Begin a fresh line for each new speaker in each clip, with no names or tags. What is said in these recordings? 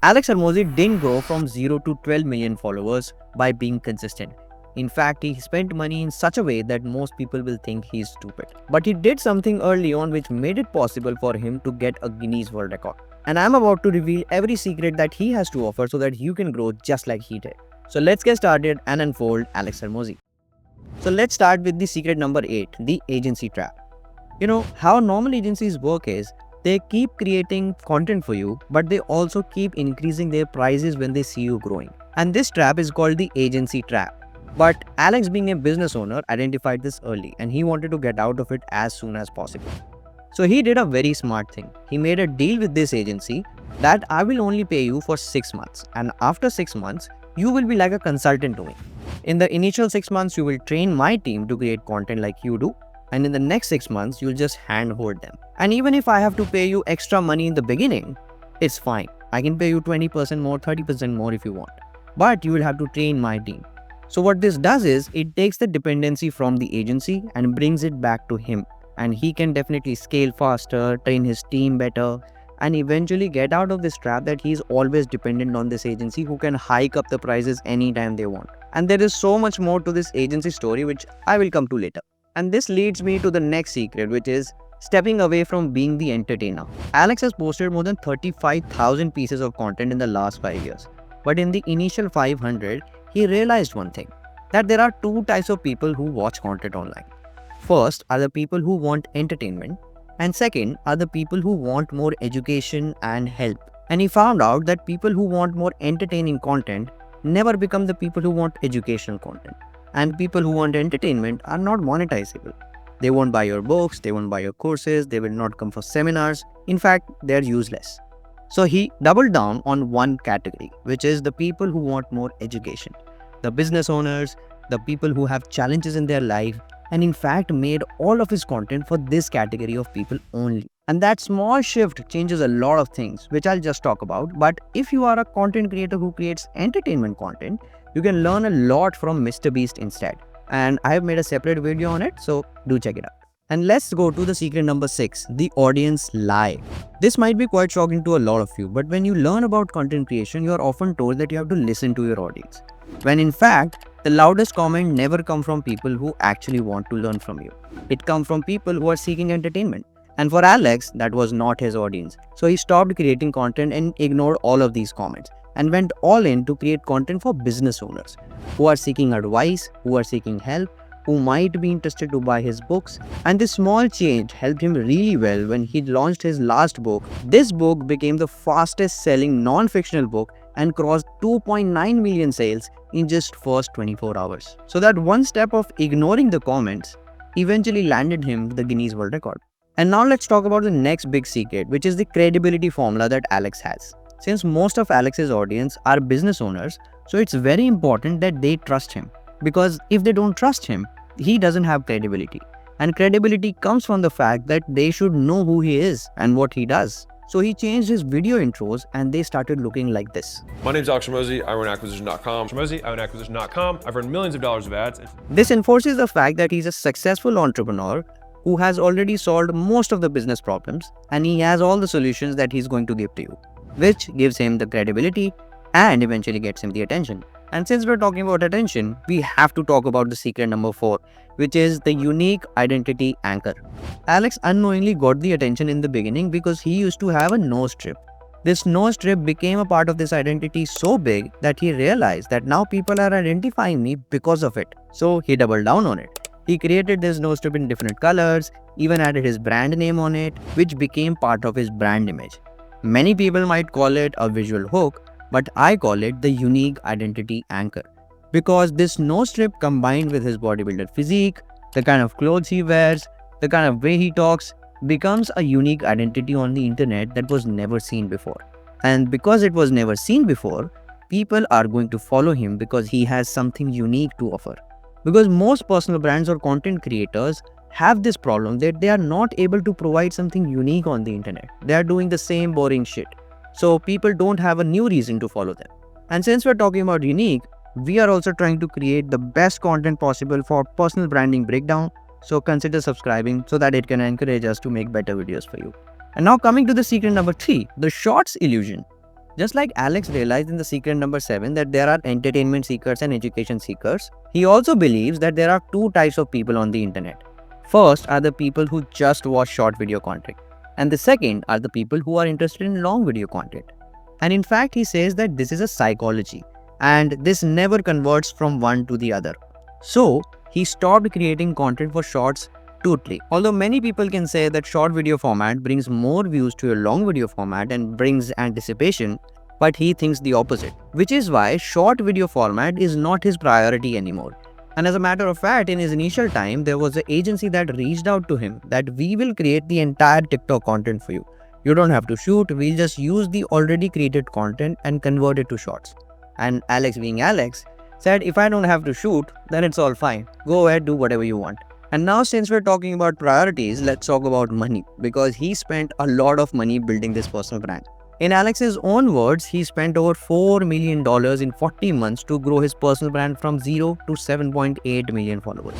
Alex Hormozi didn't go from 0 to 12 million followers by being consistent. In fact, he spent money in such a way that most people will think he's stupid. But he did something early on which made it possible for him to get a Guinness World Record. And I'm about to reveal every secret that he has to offer so that you can grow just like he did. So let's get started and unfold Alex Hormozi. So let's start with the secret number 8, the agency trap. You know, how normal agencies work is they keep creating content for you, but they also keep increasing their prices when they see you growing. And this trap is called the agency trap. But Alex, being a business owner, identified this early and he wanted to get out of it as soon as possible. So he did a very smart thing. He made a deal with this agency that I will only pay you for 6 months, and after 6 months, you will be like a consultant to me. In the initial 6 months, you will train my team to create content like you do, and in the next 6 months, you'll just handhold them. And even if I have to pay you extra money in the beginning, it's fine. I can pay you 20% more, 30% more if you want. But you will have to train my team. So what this does is, it takes the dependency from the agency and brings it back to him. And he can definitely scale faster, train his team better, and eventually get out of this trap that he's always dependent on this agency who can hike up the prices anytime they want. And there is so much more to this agency story which I will come to later. And this leads me to the next secret, which is stepping away from being the entertainer. Alex has posted more than 35,000 pieces of content in the last 5 years. But in the initial 500, he realized one thing, that there are two types of people who watch content online. First are the people who want entertainment, and second are the people who want more education and help. And he found out that people who want more entertaining content never become the people who want educational content. And people who want entertainment are not monetizable. They won't buy your books, they won't buy your courses, they will not come for seminars. In fact, they're useless. So he doubled down on one category, which is the people who want more education. The business owners, the people who have challenges in their life, and in fact made all of his content for this category of people only. And that small shift changes a lot of things, which I'll just talk about. But if you are a content creator who creates entertainment content, you can learn a lot from Mr. Beast instead. And I have made a separate video on it, so do check it out. And let's go to the secret number 6, the audience lie. This might be quite shocking to a lot of you, but when you learn about content creation, you are often told that you have to listen to your audience. When in fact, the loudest comment never comes from people who actually want to learn from you. It comes from people who are seeking entertainment. And for Alex, that was not his audience. So he stopped creating content and ignored all of these comments and went all in to create content for business owners who are seeking advice, who are seeking help, who might be interested to buy his books. And this small change helped him really well when he launched his last book. This book became the fastest selling non-fictional book and crossed 2.9 million sales in just first 24 hours. So that one step of ignoring the comments eventually landed him the Guinness World Record. And now let's talk about the next big secret, which is the credibility formula that Alex has. Since most of Alex's audience are business owners, so it's very important that they trust him. Because if they don't trust him, he doesn't have credibility. And credibility comes from the fact that they should know who he is and what he does. So he changed his video intros and they started looking like this.
My name's Alex Hormozi, I run acquisition.com. Hormozi, I run acquisition.com. I've run millions of dollars of ads.
This enforces the fact that he's a successful entrepreneur who has already solved most of the business problems and he has all the solutions that he's going to give to you, which gives him the credibility and eventually gets him the attention. And since we're talking about attention, we have to talk about the secret number 4, which is the unique identity anchor. Alex unknowingly got the attention in the beginning because he used to have a nose strip. This nose strip became a part of this identity so big that he realized that now people are identifying me because of it. So he doubled down on it. He created this nose strip in different colors, even added his brand name on it, which became part of his brand image. Many people might call it a visual hook, but I call it the unique identity anchor. Because this nose strip combined with his bodybuilder physique, the kind of clothes he wears, the kind of way he talks, becomes a unique identity on the internet that was never seen before. And because it was never seen before, people are going to follow him because he has something unique to offer. Because most personal brands or content creators have this problem that they are not able to provide something unique on the internet. They are doing the same boring shit. So people don't have a new reason to follow them. And since we're talking about unique, we are also trying to create the best content possible for personal branding breakdown. So consider subscribing so that it can encourage us to make better videos for you. And now coming to the secret number 3, the shorts illusion. Just like Alex realized in the secret number 7 that there are entertainment seekers and education seekers, he also believes that there are two types of people on the internet. First are the people who just watch short video content, and the second are the people who are interested in long video content. And in fact, he says that this is a psychology and this never converts from one to the other. So, he stopped creating content for shorts totally. Although many people can say that short video format brings more views to a long video format and brings anticipation, but he thinks the opposite, which is why short video format is not his priority anymore. And as a matter of fact, in his initial time, there was an agency that reached out to him that we will create the entire TikTok content for you. You don't have to shoot, we'll just use the already created content and convert it to shorts. And Alex, being Alex, said if I don't have to shoot, then it's all fine. Go ahead, do whatever you want. And now since we're talking about priorities, let's talk about money, because he spent a lot of money building this personal brand. In Alex's own words, he spent over $4 million in 40 months to grow his personal brand from 0 to 7.8 million followers.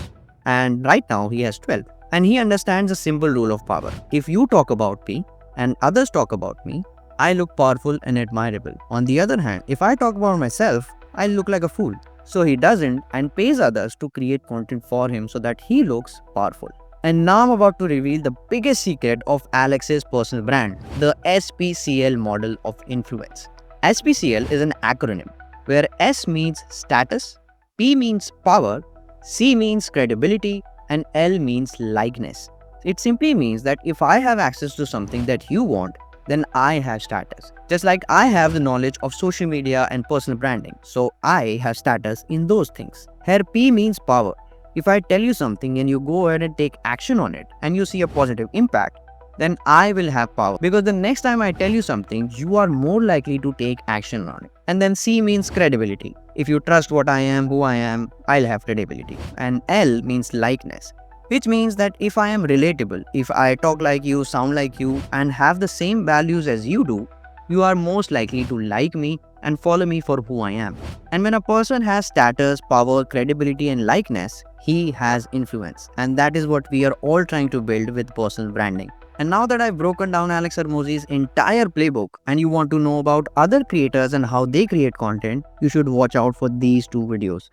And right now he has 12. And he understands a simple rule of power. If you talk about me and others talk about me, I look powerful and admirable. On the other hand, if I talk about myself, I look like a fool. So he doesn't and pays others to create content for him so that he looks powerful. And now I'm about to reveal the biggest secret of Alex's personal brand, the SPCL model of influence. SPCL is an acronym where S means status, P means power, C means credibility, and L means likeness. It simply means that if I have access to something that you want, then I have status. Just like I have the knowledge of social media and personal branding, so I have status in those things. Here P means power. If I tell you something and you go ahead and take action on it and you see a positive impact, then I will have power, because the next time I tell you something, you are more likely to take action on it. And then C means credibility. If you trust what I am, who I am, I'll have credibility. And L means likeness, which means that if I am relatable, if I talk like you, sound like you, and have the same values as you do, you are most likely to like me and follow me for who I am. And when a person has status, power, credibility, and likeness, he has influence. And that is what we are all trying to build with personal branding. And now that I've broken down Alex Hormozi's entire playbook and you want to know about other creators and how they create content, you should watch out for these two videos.